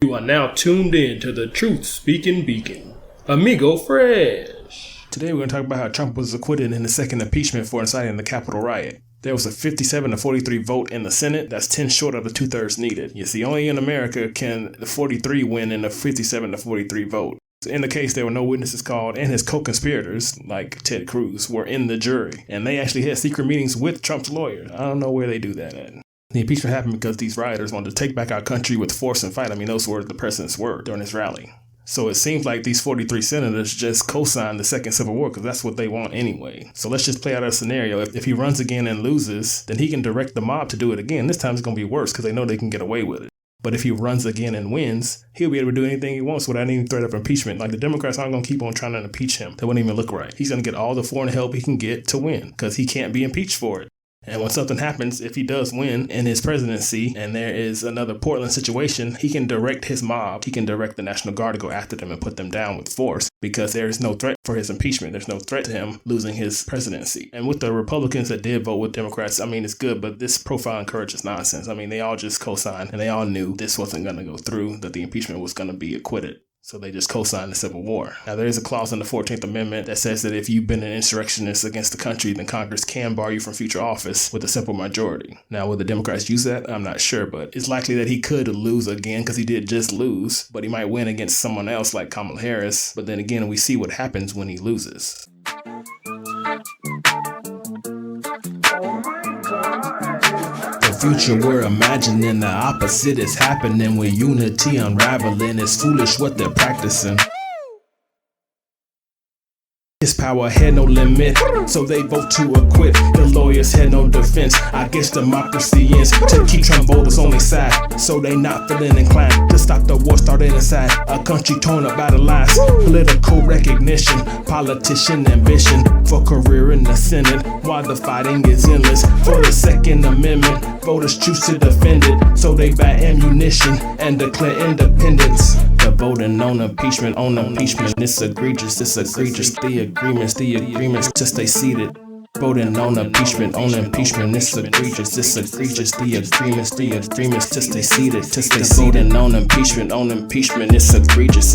You are now tuned in to the Truth Speaking Beacon. Amigo Fresh. Today we're going to talk about how Trump was acquitted in the second impeachment for inciting the Capitol riot. There was a 57-43 vote in the Senate. That's 10 short of the 2/3 needed. You see, only in America can the 43 win in a 57-43 vote. In the case, there were no witnesses called, and his co-conspirators, like Ted Cruz, were in the jury. And they actually had secret meetings with Trump's lawyers. I don't know where they do that at. The impeachment happened because these rioters wanted to take back our country with force and fight. I mean, those were the president's words during his rally. So it seems like these 43 senators just co-signed the second Civil War because that's what they want anyway. So let's just play out a scenario. If he runs again and loses, then he can direct the mob to do it again. This time it's going to be worse because they know they can get away with it. But if he runs again and wins, he'll be able to do anything he wants without any threat of impeachment. Like, the Democrats aren't going to keep on trying to impeach him. That wouldn't even look right. He's going to get all the foreign help he can get to win because he can't be impeached for it. And when something happens, if he does win in his presidency and there is another Portland situation, he can direct his mob. He can direct the National Guard to go after them and put them down with force because there is no threat for his impeachment. There's no threat to him losing his presidency. And with the Republicans that did vote with Democrats, I mean, it's good, but this profile encourages nonsense. I mean, they all just co-signed and they all knew this wasn't going to go through, that the impeachment was going to be acquitted. So they just co-signed the Civil War. Now, there is a clause in the 14th Amendment that says that if you've been an insurrectionist against the country, then Congress can bar you from future office with a simple majority. Now, will the Democrats use that? I'm not sure, but it's likely that he could lose again because he did just lose, but he might win against someone else like Kamala Harris. But then again, we see what happens when he loses. Future we're imagining, the opposite is happening with unity unraveling. It's foolish what they're practicing. His power had no limit, so they vote to acquit. The lawyers had no defense. I guess democracy ends to keep Trump voters on their side, so they not feeling inclined to stop the war started inside a country torn up by the lies. Political recognition, politician ambition for career in the Senate, while the fighting is endless. For the Second Amendment, voters choose to defend it, so they buy ammunition and declare independence. The voting on impeachment, it's egregious, the agreements to stay seated. Voting on impeachment, it's egregious, the agreements to stay seated, Voting on impeachment, it's egregious,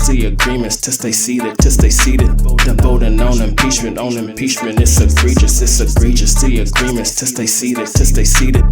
the agreements to stay seated, The voting on impeachment, it's egregious, the agreements to stay seated,